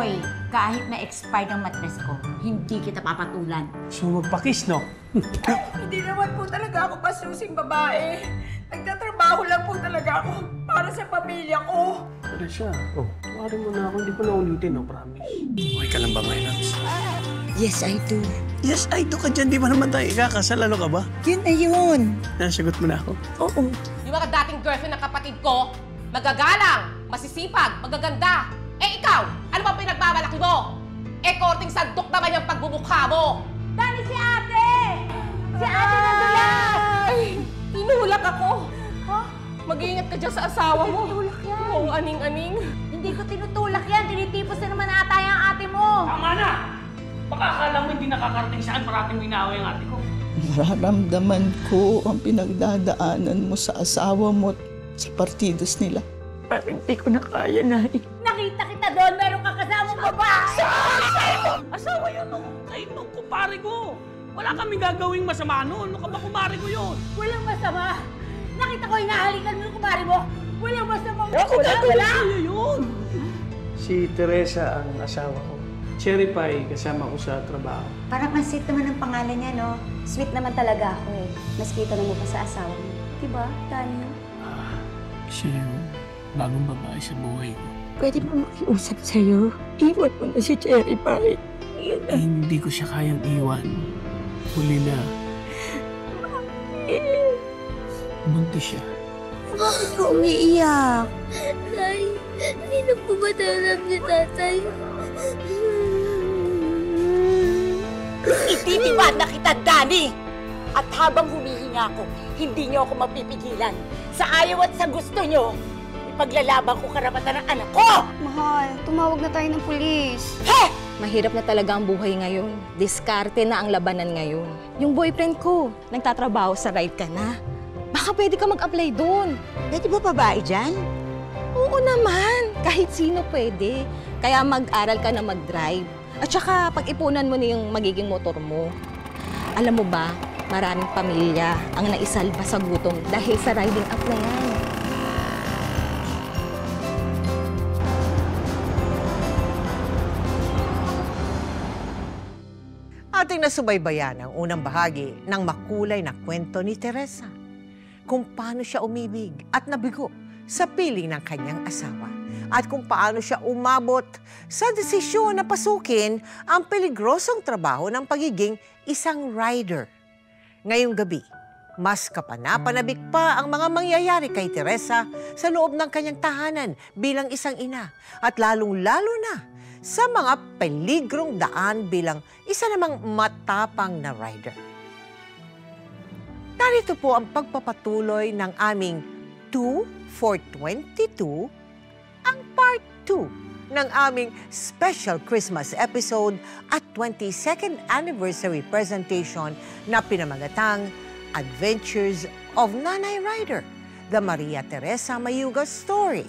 Boy, kahit na-expired ang matres ko, hindi kita papatulan. So magpakis, no? Hindi naman po talaga ako pasusing babae. Nagtatrabaho lang po talaga ako para sa pamilya ko. Teresa, tuwarin mo na ako. Hindi ko na ulitin, no? Promise. Okay ka lang ba, my loves? Yes, I do. Yes, ay, do ka dyan. Di ba naman tayo ikakasal? Ano ka ba? Yun na yun. Nasagot mo na ako? Oo. Yung mga dating girlfriend ng kapatid ko, magagalang, masisipag, magaganda. Eh ikaw, ano ba pinagbabalaki mo? Eh korting sandok naman yung pagbumukha mo. Dani, si ate! Si ate nandulas! Ay, tinulak ako. Ha? Mag-iingat ka dyan sa asawa mo. Tinutulak yan. Oo, aning-aning. Hindi ko tinutulak yan. Tinitipos na naman ata yung ate mo. Tama na! Baka akala mo hindi nakakarating saan parating minawa yung ate ko. Nararamdaman ko ang pinagdadaanan mo sa asawa mo at sa partidos nila. Parang hindi ko na kaya, Nay. Nakita kita doon. Meron kang kasamang babae. Asawa yun nung kayo nung kumpare ko. Wala kaming gagawing masama noon. Ano ka ba kumpare ko yun? Walang masama. Nakita ko hinahalikan mo yung kumari mo. Walang masama. Wala yun. Si Teresa ang asawa ko. Cherry Pie kasama ko sa trabaho. Parang ang sweet naman ang pangalan niya, no? Sweet naman talaga ako eh. Mas kita mo pa sa asawa mo. Diba, Daniel? Siya yung bagong babae sa buhay ko. Pwede ba makiusap sa'yo? Iwan mo na si Cherry Pie. Eh, hindi ko siya kayang iwan. Huli na. Buntis siya. Bakit ka umiiyak? Tay, hindi na po ba alam ni tatay? Ititiwad na kita, Dani! At habang humihinga ako, hindi niyo ako mapipigilan. Sa ayaw at sa gusto niyo, ipaglalaban ko karapatan ng anak ko! Mahal, tumawag na tayo ng pulis. He! Mahirap na talaga ang buhay ngayon. Diskarte na ang labanan ngayon. Yung boyfriend ko, nagtatrabaho sa ride ka na. Baka pwede ka mag-apply doon. Pwede ba babae dyan? Oo naman. Kahit sino pwede. Kaya mag-aral ka na mag-drive. At saka pag-ipunan mo na yung magiging motor mo. Alam mo ba, maraming pamilya ang naisalba sa gutom dahil sa riding app na yan. Ating nasubaybayan ang unang bahagi ng makulay na kwento ni Teresa. Kung paano siya umibig at nabigo sa piling ng kanyang asawa. At kung paano siya umabot sa desisyon na pasukin ang peligrosong trabaho ng pagiging isang rider. Ngayong gabi, mas kapanapanabik pa ang mga mangyayari kay Teresa sa loob ng kanyang tahanan bilang isang ina. At lalong-lalo na sa mga peligrong daan bilang isa namang matapang na rider. Narito po ang pagpapatuloy ng aming 2 for 22, ang part 2 ng aming special Christmas episode at 22nd anniversary presentation na pinamagatang Adventures of Nanay Rider, The Maria Teresa Mayuga Story.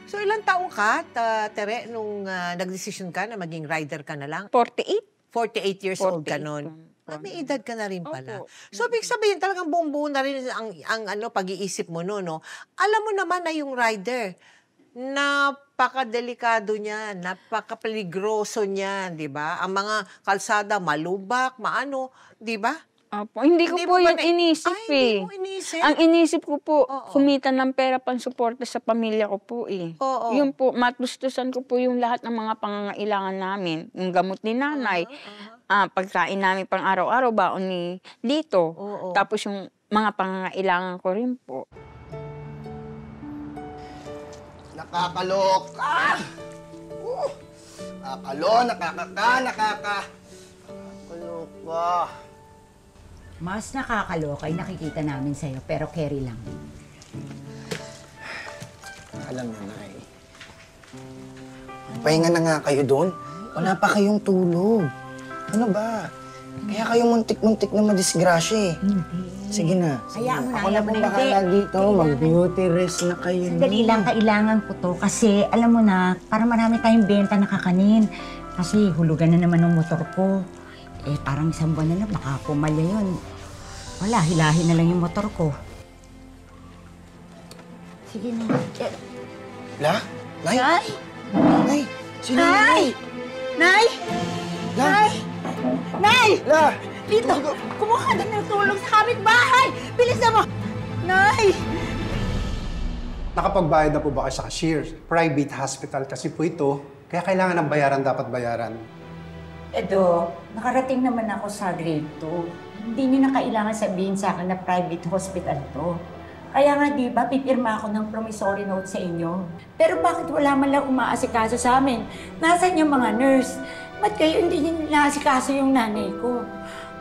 So ilang taong ka, Tere, nung nagdesisyon ka na maging rider ka na lang? 48? 48 years old ka nun. May edad ka na rin pala. Opo. So, ibig sabihin, talagang buong-buo na rin ang pag-iisip mo no, no? Alam mo naman na yung rider, napakadelikado niyan, napakapeligroso niyan, di ba? Ang mga kalsada, malubak, maano, di ba? Opo, hindi ko po yung inisip eh. Hindi mo inisip? Ang inisip ko po, kumita ng pera pang-suporta sa pamilya ko po eh. Oo. Yun po, matustusan ko po yung lahat ng mga pangangailangan namin. Yung gamot ni nanay, pagkain namin pang araw-araw, baon ni Lito. Tapos yung mga pangangailangan ko rin po. Nakakaloka! Nakakaloka. Mas nakakaloka ay nakikita namin sa'yo, pero carry lang. Alam mo, Nay. Pahinga na nga kayo doon. Wala pa kayong tulog. Ano ba? Kaya kayo muntik-muntik na madisgrasya eh. Sige na. Hayaan mo na, Ako na pong bahala dito. Mag-beauty rest na kayo. Sandali lang, kailangan ko to. Kasi, alam mo na, para marami tayong benta na kakanin. Kasi hulugan na naman ng motor ko. Eh, parang isang buwan na lang, baka pumalya yun. Wala, hilahin na lang yung motor ko. Sige na. La? Nay? Ay! Nay? Sino Nay? Nay! La! Nay! Nay! La! Dito! Kumuha ka ng tulong sa kapitbahay! Bilisan mo! Nay! Nakapagbayad na po ba kayo sa cashier? Private hospital kasi po ito, kaya kailangan ng bayaran dapat bayaran. Edo, nakarating naman ako sa grade 2. Hindi niyo na kailangan sabihin sa akin na private hospital to. Kaya nga di ba, pipirma ako ng promissory note sa inyo. Pero bakit wala man lang umaasikaso sa amin? Nasaan yung mga nurse? Ba't kayo hindi niyo naasikaso yung nanay ko?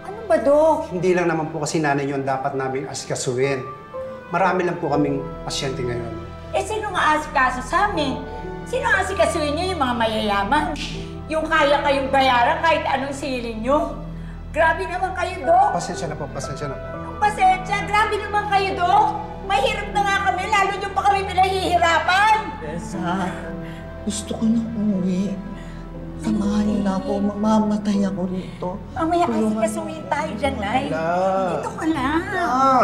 Ano ba, Dok? Hindi lang naman po kasi nanay yun dapat namin asikasuhin. Marami lang po kaming pasyente ngayon. Eh, sino nga asikaso sa amin? Sino asikasuhin niyo yung mga mayayaman? Yung kaya kayong bayaran kahit anong silin niyo? Grabe naman kayo, Dok! Pasensya na po, pasensya na po. Pasensya, grabe naman kayo, Dok! Mahirap na nga kami, lalo niyo pa kami pinahihirapan! Teresa, gusto ko na umuwi. Samahan niyo na ako, mamamatay ako rito. Mamaya kasi kasuhin tayo dyan, Nay. Dito ka lang.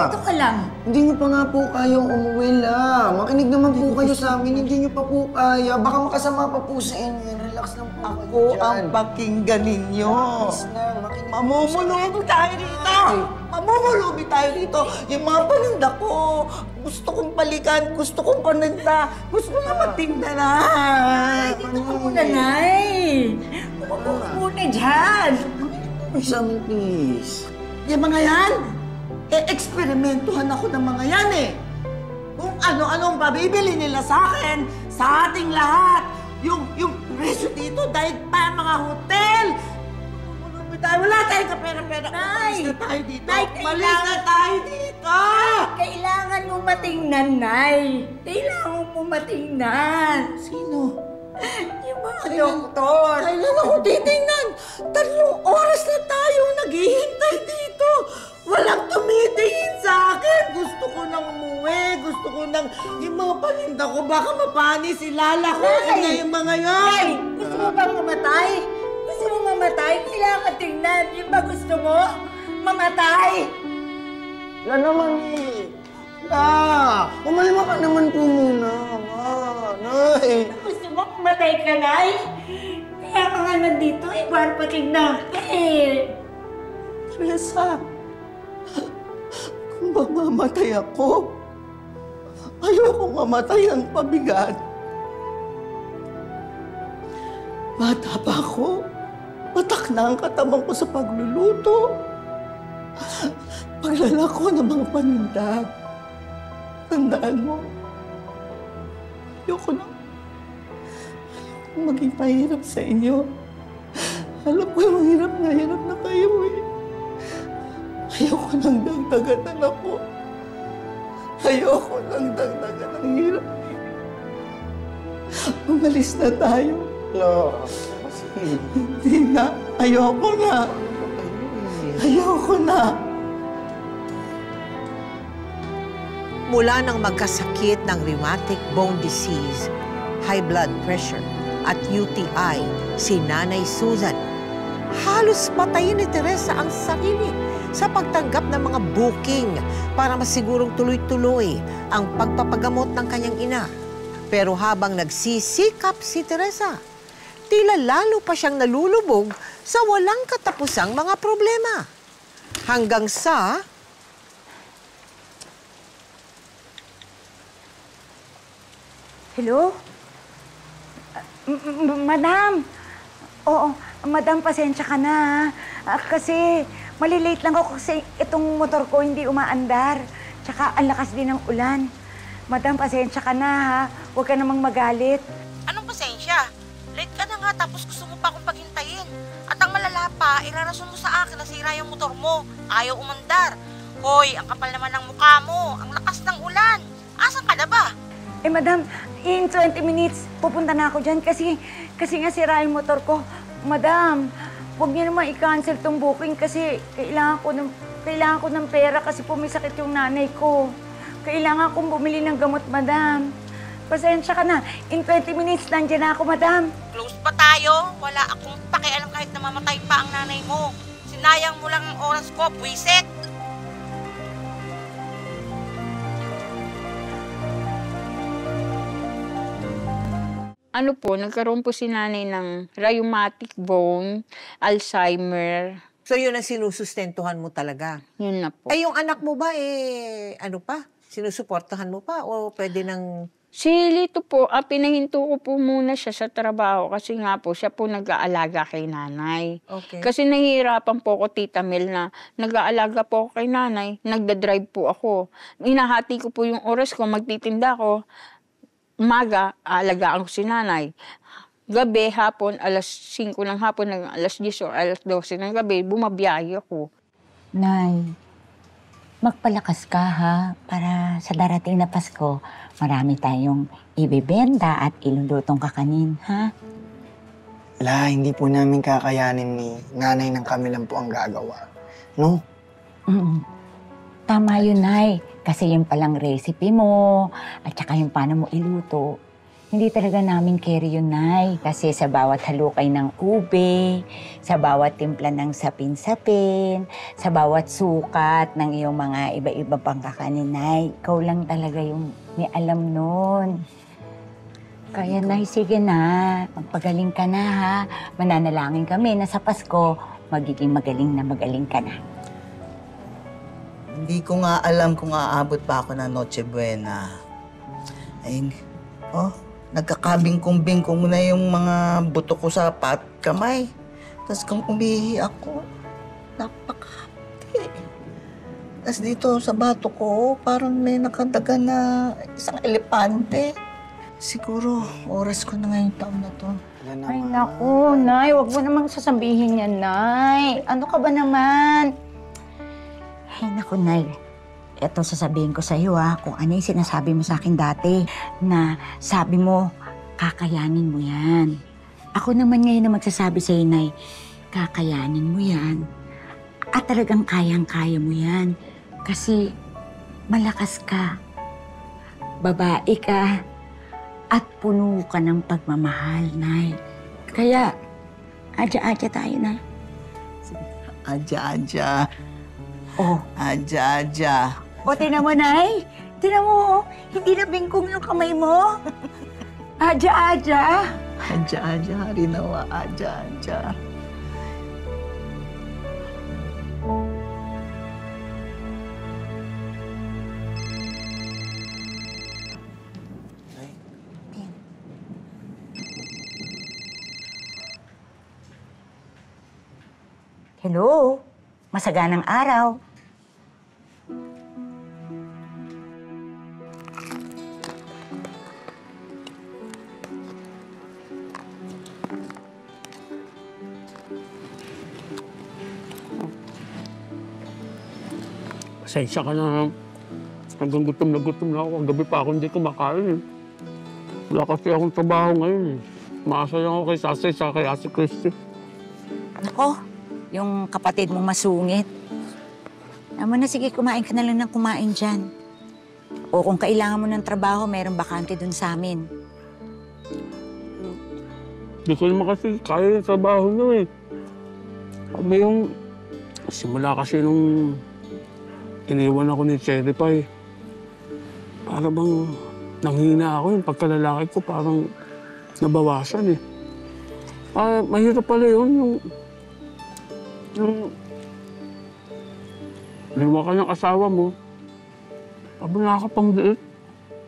Dito ka lang. Hindi niyo pa nga po kayang umuwi, La. Makinig naman po kayo sa amin. Hindi niyo pa po kaya. Baka makasama pa po sa inyo. Relax lang po Ako kayo dyan. ang pakinggan ninyo. Please na, makinig. Mamumulubi tayo dito! Mamumulubi tayo dito! Yung mga paninda ko, gusto kong balikan, gusto kong paninda, gusto ko na matinda na! Dito ka muna, Nay. Umupo ka muna dyan. Please, amin, please. Yung mga yan, eksperimentuhan ako ng mga yan eh. Kung ano-anong pabibili nila sa akin, sa ating lahat. Yung presyo dito, dahil pa mga hotel. Wala tayong kapera-pera. Nay! Malis na tayo dito. Nay, Malis na tayo dito! Kailangan mo matingnan, Nay. Kailangan mo matingnan. Sino? Yung mga doktor. Kailan ako titingnan? 3 oras na tayong naghihintay dito. Walang tumitingin sa akin. Gusto ko nang umuwi. Gusto ko nang yung mga paninda ko baka mapanis. Ilalakoin na yung mga yan. Nay, gusto mo bang mamatay? Gusto mo mamatay? Kailangan ka tingnan. Yung ba gusto mo? Mamatay? La naman eh. La! Umalma ka naman po muna. Nay! Gusto mo mamatay ka, Nay? Kaya ka nga nandito, ibar pa tingnan ka eh. Teresa, kung mamamatay ako, ayoko mamatay ng pabigat. Bata pa ako, patak na ang katawan ko sa pagluluto. Paglalako ng mga paninda. Tandaan mo, ayoko maging pahirap sa inyo. Alam ko yung hirap na kayo eh. Ayoko nang dagdagan ng ako. Ayoko nang dagdagan ng hirap. Umalis na tayo. La, Hindi na. Ayoko na. Ayoko na. Mula nang magkasakit ng rheumatic bone disease, high blood pressure at UTI, si Nanay Susan, halos patayin ni Teresa ang sarili sa pagtanggap ng mga booking para masigurong tuloy-tuloy ang pagpapagamot ng kanyang ina. Pero habang nagsisikap si Teresa, tila lalo pa siyang nalulubog sa walang katapusang mga problema. Hanggang sa... Hello? Madam! Oo, Madam, pasensya ka na. Kasi malilate lang ako kasi itong motor ko hindi umaandar. Tsaka ang lakas din ng ulan. Madam, pasensya ka na ha. Huwag ka namang magalit. Anong pasensya? Late ka na nga tapos gusto mo pa akong paghintayin. At ang malala pa, irarason mo sa akin na sira yung motor mo. Ayaw umandar. Hoy, ang kapal naman ng mukha mo. Ang lakas ng ulan. Asan ka na ba? Eh, Madam, in 20 minutes, pupunta na ako dyan kasi nga sira yung motor ko. Madam, huwag niyo naman i-cancel tong booking kasi kailangan ko ng pera kasi pumisakit yung nanay ko. Kailangan kong bumili ng gamot, Madam. Pasensya ka na. In 20 minutes, nandiyan na ako, Madam. Close pa tayo. Wala akong pakialam kahit namamatay pa ang nanay mo. Sinayang mo lang ang oras ko, buwisit. ano po, nagkaroon po si nanay ng rheumatic bone, Alzheimer. So yun ang sinusustentuhan mo talaga? Yun na po. Ay, yung anak mo ba, ano pa? Sinusuportahan mo pa o pwede nang... Si Lito po, pinahinto ko po muna siya sa trabaho kasi nga po siya po nag-aalaga kay nanay. Okay. Kasi nahihirapan po ako, Tita Mel, na nag-aalaga po ako kay nanay, nagda-drive po ako. Hinahati ko po yung oras ko, magtitinda ko. Umaga, aalagaan ko si nanay. Gabi, hapon, alas 5 ng hapon, alas 10 o alas 12 ng gabi, bumabiyahe ako. Nay, magpalakas ka ha, para sa darating na Pasko, marami tayong ibibenta at ilulutong kakanin, ha? Wala, hindi po namin kakayanin ni nanay nang kami lang po ang gagawa. No? Tama yun, Nay. Kasi yung palang recipe mo, at saka yung paano mo iluto, hindi talaga namin carry yun, Nay. Kasi sa bawat halukay ng ube, sa bawat timpla ng sapin-sapin, sa bawat sukat ng iyong mga iba-iba pang kakanin, Nay, ikaw lang talaga yung may alam nun. Kaya, Nay, sige na. Magpagaling ka na, ha? Mananalangin kami na sa Pasko, magiging magaling ka na. Hindi ko nga alam kung aabot pa ako ng Noche Buena. Ay, nagkakabingkong-bingkong na yung mga buto ko sa kamay. Tapos kung umihi ako, napakahapdi. Tapos dito sa bato ko, parang may nakadaga na isang elepante. Siguro, oras ko na ngayong taon na to. Ay, naku, Nay. Huwag mo namang sasabihin yan, Nay. Ano ka ba naman? Ay, naku, Nay. Ito, sasabihin ko sa iyo, kung ano yung sinasabi mo sa akin dati, na sabi mo, kakayanin mo yan. Ako naman ngayon na magsasabi sa iyo, Nay, kakayanin mo yan. At talagang kayang-kaya mo yan. Kasi malakas ka, babae ka, at puno ka ng pagmamahal, Nay. Kaya, adya-adya tayo, Nay. Adya-adya. Oh. Adya-adya. O, tinan mo, Nay. Tinan mo, hindi na bingkong yung kamay mo. Adya-adya. Adya-adya, harinawa. Adya-adya. Hello? Masaganang araw. Pasensya ka na. Hanggang gutom na ako. Ang gabi pa ako hindi kumakain. Wala kasi akong trabaho ngayon. Maasa lang ako kay Sasay sa kay Ate Christy. Nako, yung kapatid mong masungit. Naman na, sige, kumain ka na lang ng kumain dyan. O kung kailangan mo ng trabaho, mayroong bakante dun sa amin. Hindi ko naman kasi kaya yung trabaho nyo eh. Sabi yung... Simula kasi nung... iniwan ako ni Cherry Pie. Para bang... nanghina ako yung pagkalalaki ko, parang... nabawasan eh. Mahirap pala yun, yung liwa ka ng asawa mo, habang nakakapangdiit,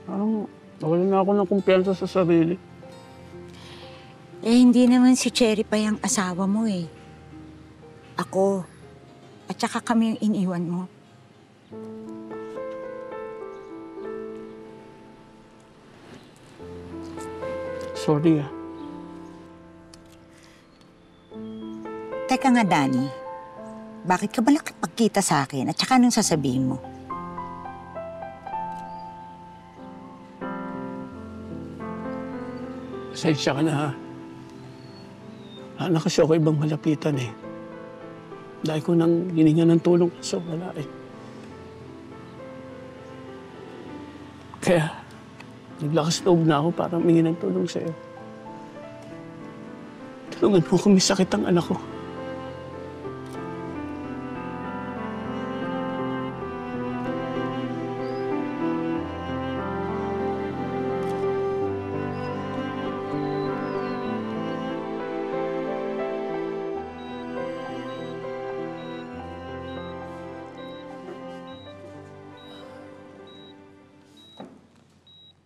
parang nawala na ako ng kumpiyansa sa sarili. Eh, hindi naman si Cherry pa yung asawa mo eh. Ako. At saka kami yung iniwan mo. Sorry ah. Teka nga, Danny. Bakit ka ba nakipagkita sa akin? At saka anong sasabihin mo? Pasensya ka na ha. Anak kasi ako ibang malapitan eh. Dahil ko nang hininga ng tulong so wala eh. Kaya, naglakas loob na ako para humingi ng tulong sa'yo. Tulungan mo kung may sakit ang anak ko.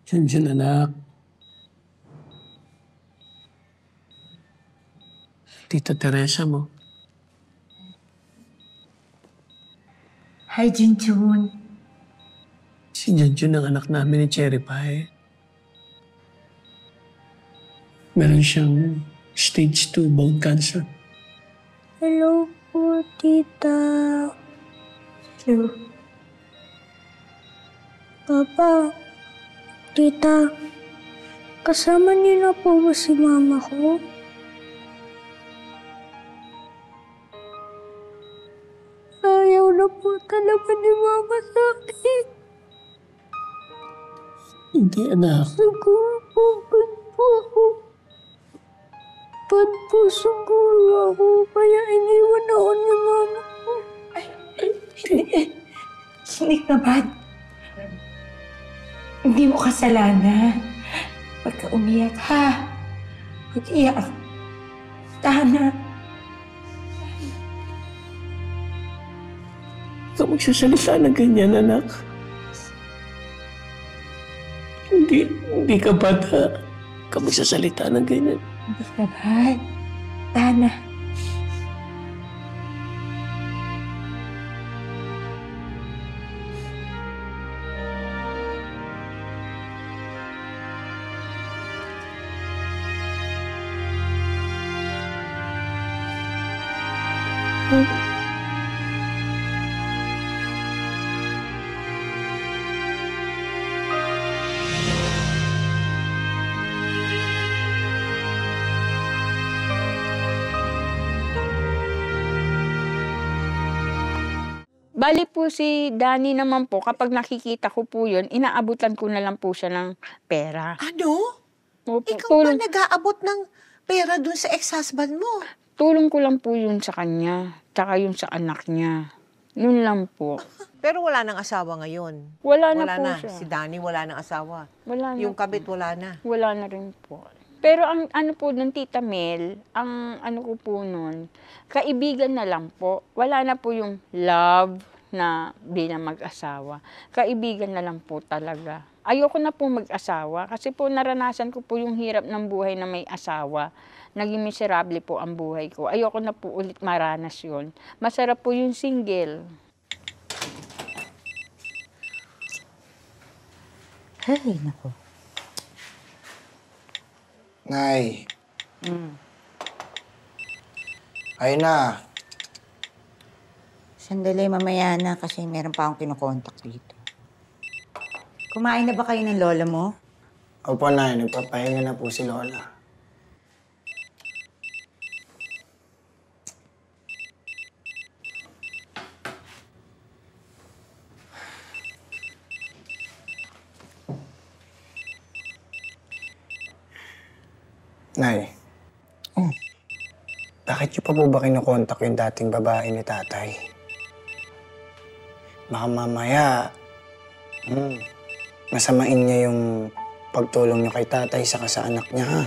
Junjun, anak. Tita Teresa mo. Hi, Junjun. Si Junjun ang anak namin ni Cherry Pie. Meron siyang stage 2 bone cancer. Hello po, tita. Hello. Papa, tita, kasama niyo na po ba si mama ko? Ayaw na po talaga ni mama sa akin. Hindi, anak. Siguro po, bad po ako. Bad po siguro ako, kaya iniwan ako ni mama ko. Hindi ka bad. Hindi mo kasalanan. Huwag ka umiyak, ha? Huwag iyak. Tana. Huwag ka magsasalita na ganyan, anak. Hindi ka bata. Huwag ka magsasalita na ganyan. Hindi ka bad. Tana. Bali po si Danny naman po, kapag nakikita ko po yun, inaabutan ko na lang po siya ng pera. Ano? Opo, Ikaw ba nag-aabot ng pera dun sa ex-husband mo? Tulong ko lang po yun sa kanya, tsaka yun sa anak niya. Yun lang po. Pero wala nang asawa ngayon. Wala na po siya. Si Danny wala nang asawa. Wala na Yung po. kabit wala na. Wala na rin po. Pero ang ano po ng Tita Mel, ang ano ko po nun, kaibigan na lang po. Wala na po yung love na bilang mag-asawa. Kaibigan na lang po talaga. Ayoko na po mag-asawa kasi po naranasan ko po yung hirap ng buhay na may asawa. Naging miserable po ang buhay ko. Ayoko na po ulit maranas yun. Masarap po yung single. Ay, nako. Nay. Ayun na. Sandali, mamaya na kasi meron pa akong kinokontak dito. Kumain na ba kayo ng lola mo? Opo, Nay. Nagpapahinga na po si Lola. Nay. Bakit niyo pa po ba kinokontak yung dating babae ni tatay? Baka mamaya, masamain niya yung pagtulong niyo kay tatay saka sa anak niya, ha?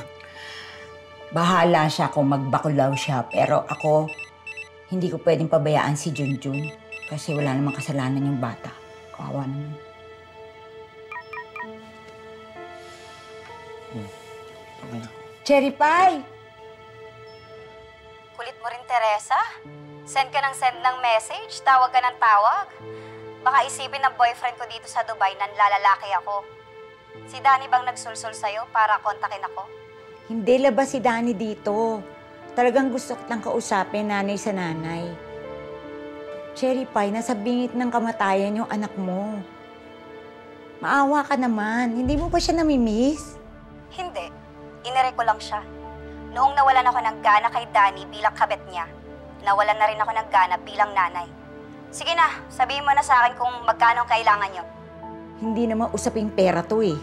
Bahala siya kung magbakulaw siya, pero ako, hindi ko pwedeng pabayaan si Junjun kasi wala namang kasalanan yung bata. Kawawa naman. Cherry Pie! Kulit mo rin, Teresa. Send ka ng send ng message, tawag ka ng tawag. Baka isipin ng boyfriend ko dito sa Dubai na lalalaki ako. Si Danny bang nagsulsul sa'yo para kontakin ako? Hindi labas si Danny dito. Talagang gusto kitang kausapin, nanay sa nanay. Cherry Pie, nasa bingit ng kamatayan yung anak mo. Maawa ka naman. Hindi mo ba siya namimiss? Hindi. Inire ko lang siya. Noong nawalan ako ng gana kay Danny bilang kabet niya, nawalan na rin ako ng gana bilang nanay. Sige na, sabihin mo na sa akin kung magkano kailangan niyo. Hindi naman usaping pera to eh.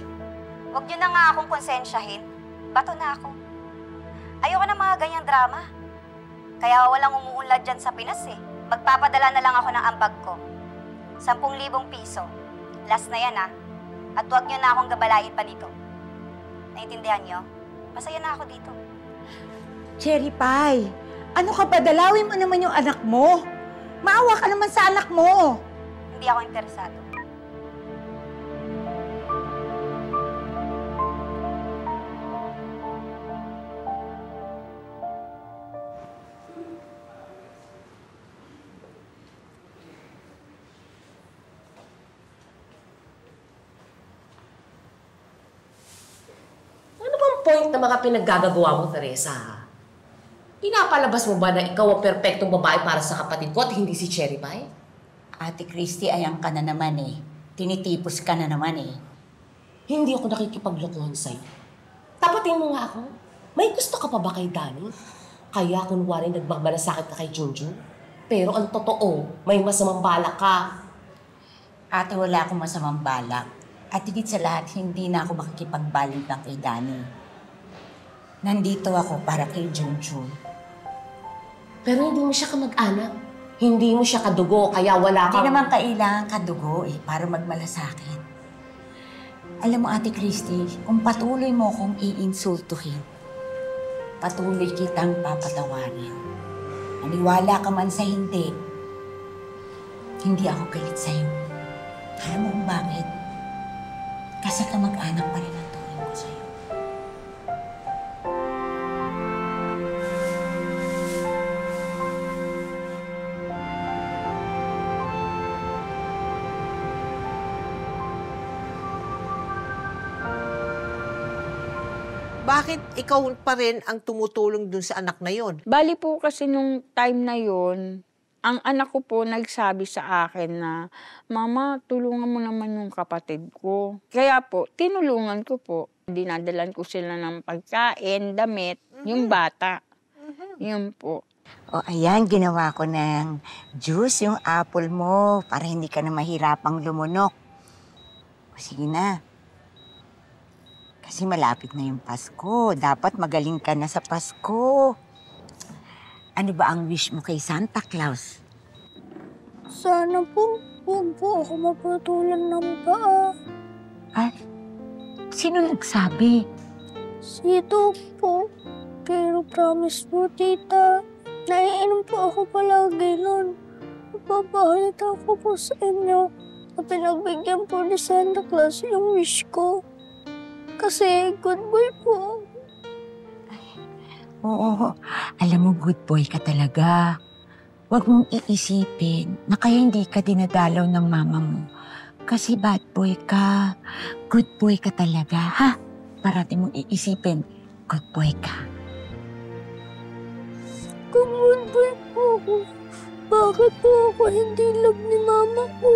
Huwag niyo na nga akong konsensyahin. Bato na ako. Ayoko na mga ganyang drama. Kaya walang umuunlad dyan sa Pinas eh. Magpapadala na lang ako ng ambag ko. 10,000 piso. Last na yan ah. At huwag niyo na akong gabalain pa dito. Naintindihan niyo? Masaya na ako dito. Cherry Pie, ano ka ba? Dalawin mo naman yung anak mo. Maawa ka naman sa anak mo. Hindi ako interesado. point na mga pinaggagawa mo, Teresa. Pinapalabas mo ba na ikaw ang perpektong babae para sa kapatid ko at hindi si Cherry Pie? Ate Christy, ayan ka na naman eh. Tinitipos ka na naman eh. Hindi ako nakikipaglokohan sa'yo. Tapatin mo nga ako. May gusto ka pa ba kay Danny? Kaya kunwari nagmamalasakit ka kay Junjun? Pero ang totoo, may masamang balak ka. Ate, wala akong masamang balak. At higit sa lahat, hindi na ako makikipagbalintang kay Danny. Nandito ako para kay Junjun. Pero hindi mo siya kamag-anak. Hindi mo siya kadugo, kaya wala kang... Hindi naman kailangan kadugo eh, para magmalasakit. Alam mo, Ate Christy, kung patuloy mo akong iinsultuhin, patuloy kitang papatawarin. Maniwala ka man sa hindi ako galit sa'yo. Alam mo kung bakit? Kasi kamag-anak pa rin ang turing ko sa'yo. Bakit ikaw pa rin ang tumutulong dun sa anak na yon? Bali po kasi nung time na yon, ang anak ko po nagsabi sa akin na, Mama, tulungan mo naman yung kapatid ko. Kaya po, tinulungan ko po. Dinadalan ko sila ng pagkain, damit, yung bata. Yun po. O ayan, ginawa ko ng juice, yung apple mo, para hindi ka na mahirapang lumunok. O sige na. Kasi malapit na yung Pasko. Dapat magaling ka na sa Pasko. Ano ba ang wish mo kay Santa Claus? Sana po, huwag po ako mapatulan ng paa. Ah, sino nagsabi? Si Doc po. Pero promise po, tita, naiinom po ako palagi nun. Napapahalita ako po sa inyo na pinagbigyan po ni Santa Claus yung wish ko. Kasi good boy po. Oo, alam mo, good boy ka talaga. Huwag mong iisipin na kaya hindi ka dinadalaw ng mama mo. Kasi bad boy ka. Good boy ka talaga, ha? Parati mong iisipin, good boy ka. Kung good boy po ako, bakit po ako hindi love ni mama ko?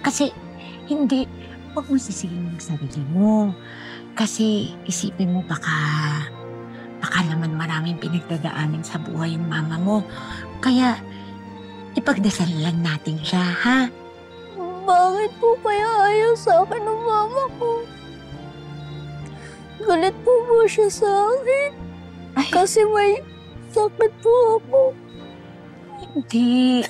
Kasi hindi, huwag mo sisihin yung sarili mo. Kasi isipin mo baka naman maraming pinagdadaanan sa buhay yung mama mo. Kaya ipagdasal lang natin siya, ha? Bakit po kaya ayaw sa akin ng mama ko? Galit po siya sa akin. Kasi may sakit po ako. Hindi.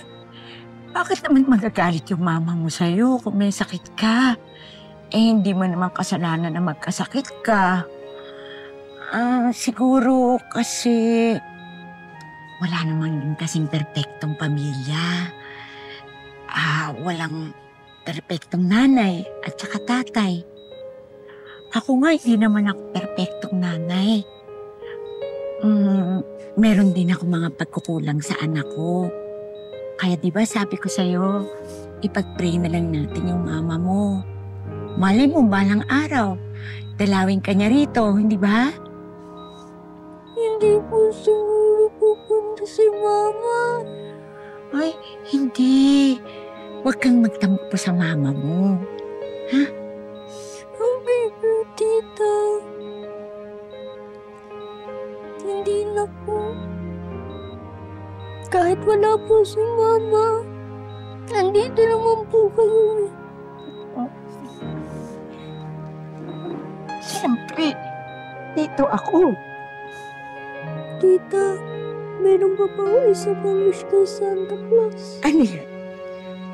Bakit naman magagalit yung mama mo sa'yo kung may sakit ka? Eh, hindi mo naman kasalanan na magkasakit ka. Siguro kasi wala naman din kasing perpektong pamilya. Walang perpektong nanay at saka tatay. Ako nga, hindi naman ako perpektong nanay. Meron din ako mga pagkukulang sa anak ko. Kaya diba sabi ko sa'yo, ipag-pray na lang natin yung mama mo. Malay mo, balang araw, dalawin ka niya rito, hindi ba? Hindi po siguro pupunta si mama. Ay, hindi. Huwag kang magtampo sa mama mo. Ha? Okay po, tita. Hindi na po. Kahit wala po si mama, nandito naman po kayo. Siyempre, dito ako. Tita, meron pa po isa pang wish kay Santa Claus. Ano yan?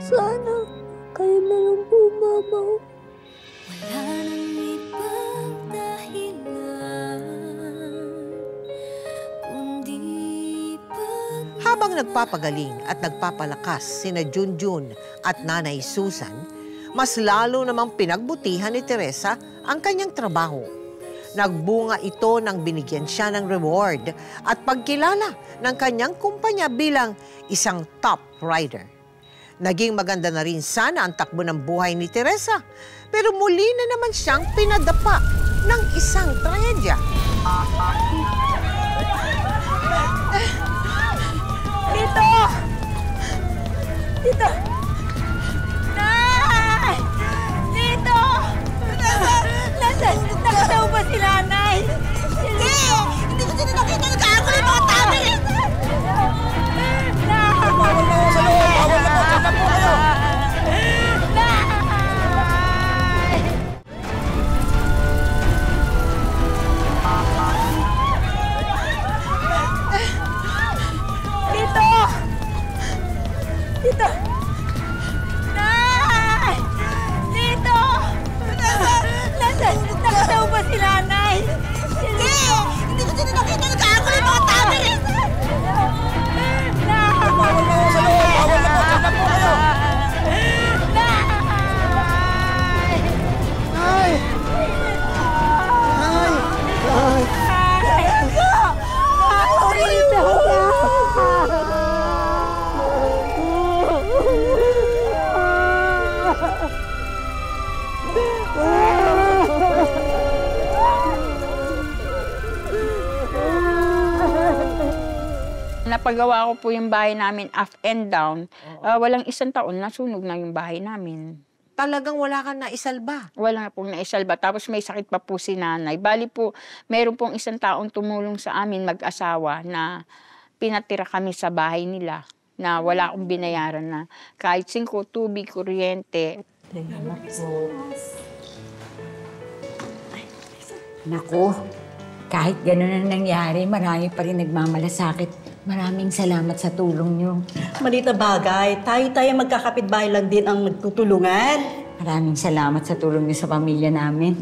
Sana, kayo na lang po, mama. Wala nang ibang dahilan, kundi Habang nagpapagaling at nagpapalakas sina Junjun at Nanay Susan, mas lalo namang pinagbutihan ni Teresa ang kanyang trabaho. Nagbunga ito nang binigyan siya ng reward at pagkilala ng kanyang kumpanya bilang isang top rider. Naging maganda na rin sana ang takbo ng buhay ni Teresa. Pero muli na naman siyang pinadapa ng isang trahedya. Dito! Dito! Nay! Dito! Nasaan ba si nanay? Hindi! Hindi ko sila nakita. Nag-aagol yung mga tao eh! Bawal na sa loob! Bawal na po! Sasap po kayo! Dito! Dito! Nay! Dito! Nasaan ba si nanay? Hindi! Hindi ko sila nakita. Nag-aagol yung mga tao eh! Bawal na sa loob! Bawal na po! Sasap po kayo! Nay! Nay! Nay! Napagawa ko po yung bahay namin up and down. Walang isang taon, nasunog na yung bahay namin. Talagang wala kang naisalba? Wala pong naisalba. Tapos may sakit pa po si nanay. Bali po, meron pong isang taong tumulong sa amin mag-asawa na pinatira kami sa bahay nila na wala akong binayaran na kahit singko, tubig, kuryente. Naku, kahit gano'n ang nangyari, marami pa rin nagmamalasakit. Maraming salamat sa tulong niyo. Maliit na bagay. Tayo magkakapitbahay lang din ang nagtutulungan. Maraming salamat sa tulong niyo sa pamilya namin.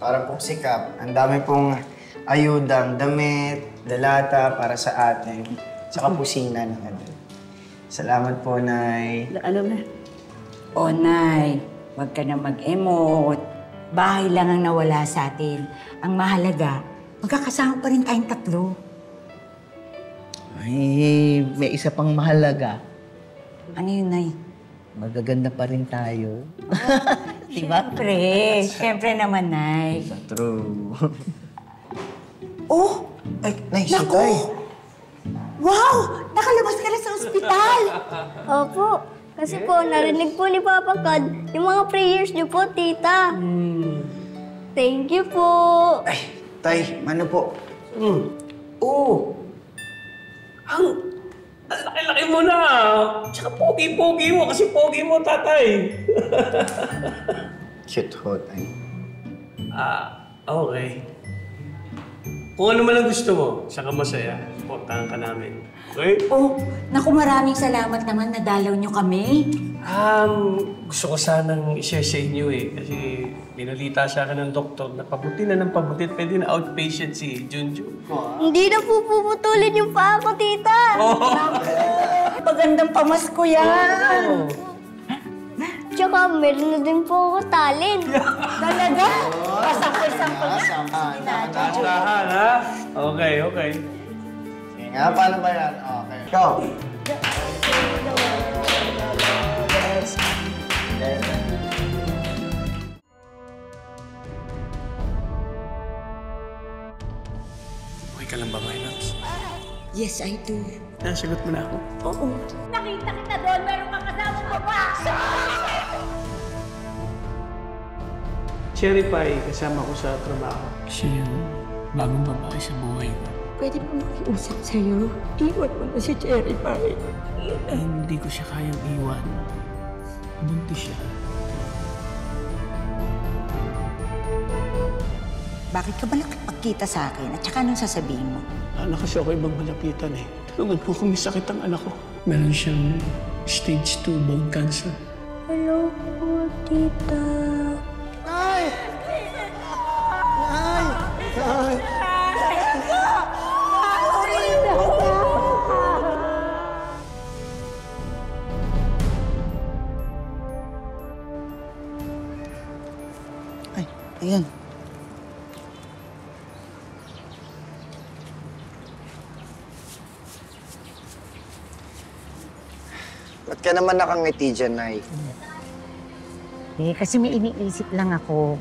Para pong sikap, ang dami pong ayudang damit, dalata para sa atin, tsaka pusina ng ano. Salamat po, Nay. Ano na? O, Nay, huwag ka na mag-emote. Bahay lang ang nawala sa atin. Ang mahalaga, magkakasama pa rin tayong tatlo. Ay, may isa pang mahalaga. Ano yun, Nay? Magaganda pa rin tayo. Diba? Siyempre naman, Nay. True. Oh! Ay, Nay, si Naku! Tay. Wow! Nakalabas ka na sa ospital! Opo. Kasi po, narinig po ni Papa Kad yung mga prayers niyo po, tita. Thank you po. Ay, Tay, ano po? Oo. Ang laki-laki mo na. Tsaka pogi-pogi mo kasi pogi mo, tatay. Cute ho, Tay. Okay. Kung ano man ang gusto mo, saka masaya, supportahan ka namin. Okay? Oh, naku, maraming salamat naman. Nadalaw niyo kami. Gusto ko sanang i-share sa inyo eh. Kasi binalita sa akin ng doktor na pabuti na ng pabuti. Pwede na outpatient si Junjun. Hindi na po puputulin yung paa ko, tita. Magandang pamasko yan. Tsaka meron na din po ako talent. Talaga? Pasampol-sampol na. Tahan, ha? Okay. Sige nga, paano ba yan? Okay. Go! Okay ka lang ba, my loves? Yes, I do. Nasagot mo na ako. Oo. Nakita kita doon, meron kang kasamang babae! Cherry Pie, kasama ko sa trabaho. Siya yung bagong babae sa buhay ko. Pwede po makiusap sa'yo. Iwan mo na si Cherry Pie. Hindi ko siya kayang iwan. Buntis siya. Bakit ka ba nakipagkita sa akin? At saka anong sasabihin mo? Wala kasi ako ibang malapitan eh. Tulungan po kung may sakit ang anak ko. Meron siyang stage 2 bone cancer. Hello po, tita. Nay! Nay! Nay! Ay, ayan. ka naman nakangiti dyan, Nay? Kasi may iniisip lang ako.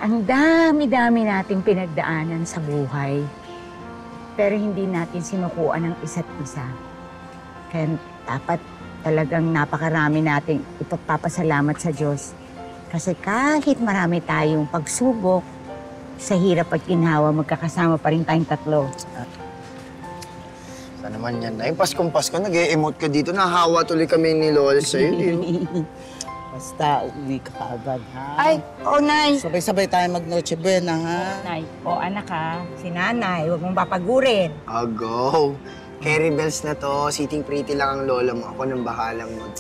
Ang dami-dami nating pinagdaanan sa buhay. Pero hindi natin sinukuan ng isa't isa. Kaya dapat talagang napakarami nating ipagpapasalamat sa Diyos. Kasi kahit marami tayong pagsubok, sa hirap at ginhawa, magkakasama pa rin tayong tatlo. Sa naman yan, Nay. Paskong-Pasko, nag-e-emote ka dito. Nahawa tuloy kami ni Lola sa'yo. Basta, uwi ka agad, ha? Ay, Nay. Sabay-sabay tayo mag-Noche Buena, ha? Nay, anak ha. Si Nanay, huwag mong papagurin. Go! Carry bells na to. Sitting pretty lang ang lola mo. Ako nang bahalang mo.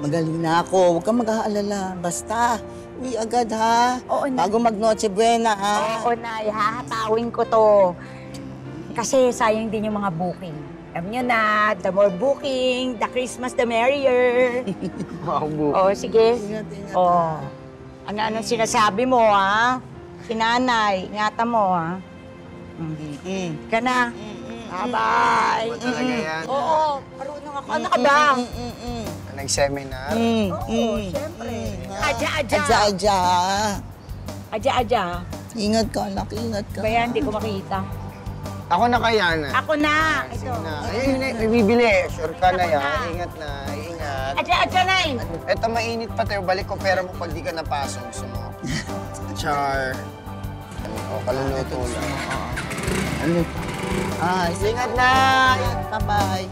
Magaling na ako. Huwag kang mag-aalala. Basta, uwi agad, ha? Oo, Nay. Bago mag-Noche Buena, ha? Oo, Nay. Hahatawin ko to. Kasi sayang din yung mga booking. Alam nyo na, the more booking, the Christmas, the merrier. Wow, booking. Oo, sige. Ingat. Oo. Ano-ano sinasabi mo, ha? Si Nanay, ingatan mo, ha? Ka na. Bye-bye. Ba talaga yan? Oo, marunong ako. Ano ka ba? Nag-seminar? Oo, siyempre. Adya-adya. Adya-adya. Adya-adya. Ingat ka, anak. Ingat ka. Ba yan? Hindi ko makita. Ako na kaya na. Ako na. Ito. Ayun, may bibili. Sure ka na yan. Ingat na. Ingat. Adya-adya na eh. Eto, mainit pa tayo. Balik ko pera mo pag di ka napasok. Gusto mo? Char. O, kaluluto lang. Ano? Ingat na! Bye-bye.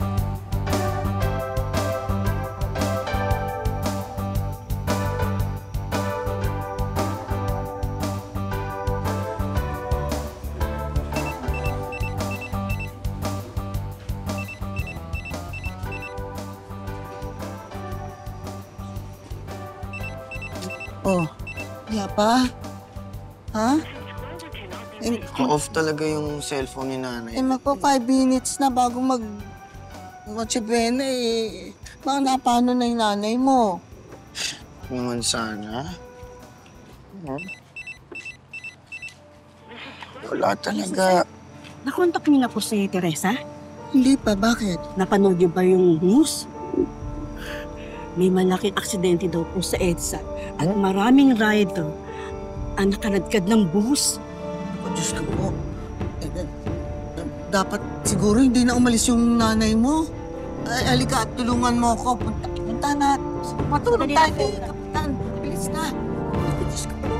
Oh, wala pa? Ha? Off talaga yung cellphone ni Nanay. Magpa 5 minutes na bago Noche Buena eh. Baka napano na yung nanay mo. Naman sana. Wala talaga. Nakontak niyo na po si Teresa? Hindi pa, bakit? Napanood niyo ba yung news? May malaking aksidente daw po sa EDSA at maraming rider ang nakaladkad ng bus. Oh, Diyos ko po. Dapat siguro hindi na umalis yung nanay mo. Ay, alika at tulungan mo ako. Punta na. Matulog tayo. Kapitan, bilis na. Diyos ko po.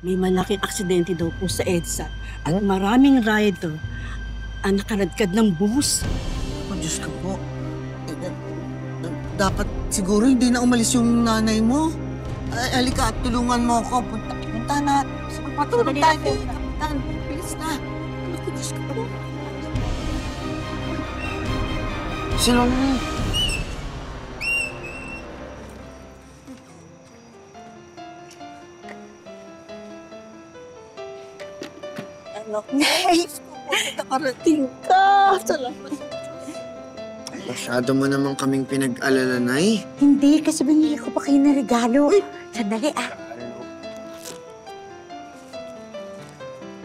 May malaking aksidente daw po sa EDSA at maraming rider ang nakaladkad ng bus. Oh, Diyos ko po. Dapat siguro hindi na umalis yung nanay mo. Ay, alika at tulungan mo ako. Punta na. Matulog tayo. Kapitan, bilis na. Ako, Diyos ko po. Sino na? Anak mo, Diyos ko po, nakarating ka. Salamat. Masyado mo naman kaming pinag-alala, Nay. Hindi, kasi binili ko pa kayo ng regalo. Sandali,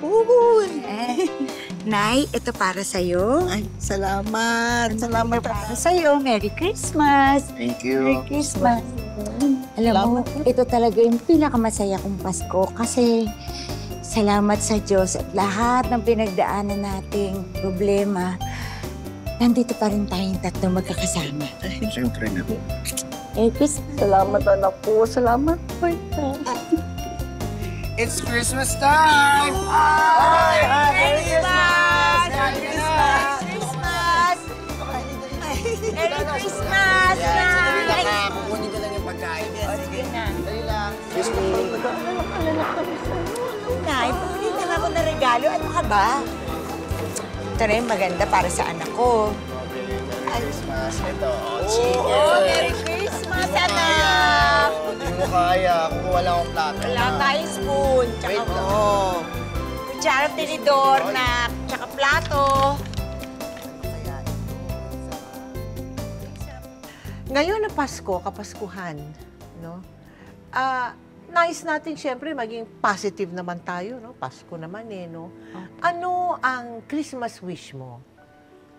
Uy! Nay, ito para sa'yo. Ay, salamat. Salamat para sa'yo. Merry Christmas. Thank you. Merry Christmas. Alam mo, ito talaga yung pinakamasaya kong Pasko kasi salamat sa Diyos at lahat ng pinagdaanan nating problema. Nandito pa rin tayong tatlo magkakasama. Siyempre na. Merry Christmas. Salamat, anak ko. Salamat po. It's Christmas time! Hi! Merry Christmas! Merry Christmas! Merry Christmas! Kukunin ko lang yung pagkain. Sige na. Dali lang. Excuse me. Nay, pagkakita lang ako ng regalo. Ano ka ba? Ito rin maganda para sa anak ko. Christmas. Ito. Oh, Merry Christmas, anak! Hindi mo kaya. Kukuha lang akong plato. Wala tayong spoon. Tsaka kutsara, tinidor na, tsaka plato. Ngayon na Pasko, Kapaskuhan, no? Nais natin siyempre maging positive naman tayo, no? Pasko naman eh, no? Ano ang Christmas wish mo?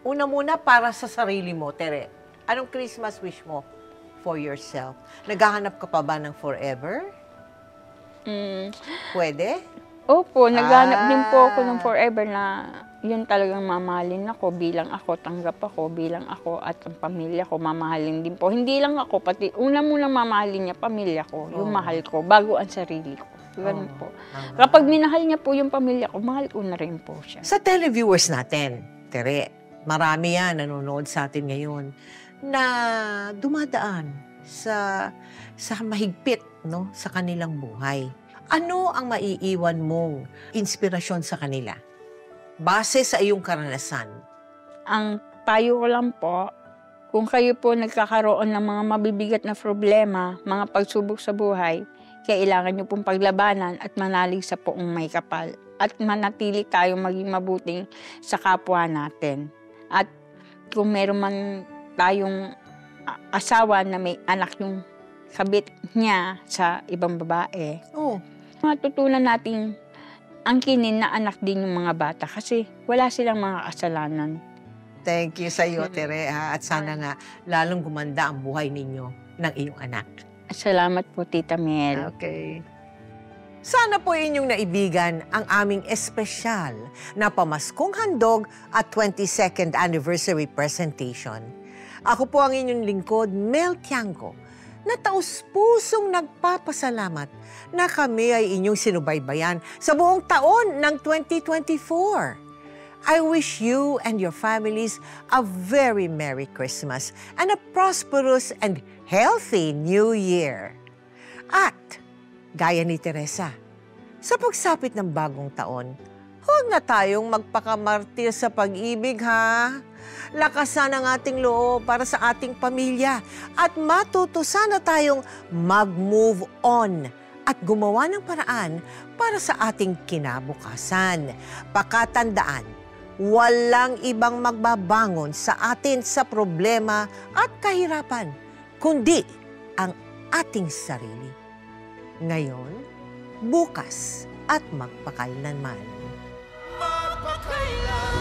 Una muna para sa sarili mo, Tere. Anong Christmas wish mo for yourself? Naghahanap ka pa ba ng forever? Pwede? Opo, naghanap din po ako ng forever na yun talagang mamahalin ako bilang ako, tanggap ako bilang ako at ang pamilya ko, mamahalin din po. Hindi lang ako, pati unang mamahalin niya, pamilya ko, yung mahal ko, bago ang sarili ko. Ganun po. Kapag minahal niya po yung pamilya ko, mahal ko na rin po siya. Sa televiewers natin, Tere, marami yan nanonood sa atin ngayon na dumadaan sa mahigpit, no, sa kanilang buhay. Ano ang maiiwan mong inspirasyon sa kanila? Base sa iyong karanasan. Ang payo ko lang po, kung kayo po nagkakaroon ng mga mabibigat na problema, mga pagsubok sa buhay, kailangan nyo pong paglabanan at manalig sa poong may kapal. At manatili tayong maging mabuting sa kapwa natin. At kung meron man tayong asawa na may anak yung kabit niya sa ibang babae, matutunan natin angkinin na anak din yung mga bata kasi wala silang mga kasalanan. Thank you sa iyo, Tere, ha? At sana nga lalong gumanda ang buhay ninyo ng iyong anak. Salamat po, Tita Mel. Okay. Sana po inyong naibigan ang aming espesyal na pamaskong handog at 22nd anniversary presentation. Ako po ang inyong lingkod, Mel Tiangco, na taus-pusong nagpapasalamat na kami ay inyong sinubaybayan sa buong taon ng 2024. I wish you and your families a very Merry Christmas and a prosperous and healthy New Year. At, gaya ni Teresa, sa pagsapit ng bagong taon, huwag na tayong magpakamartir sa pag-ibig, ha? Lakasan ang ating loob para sa ating pamilya at matuto sana tayong mag-move on at gumawa ng paraan para sa ating kinabukasan. Pakatandaan, walang ibang magbabangon sa atin sa problema at kahirapan, kundi ang ating sarili. Ngayon, bukas at magpakailanman. Magpakailanman.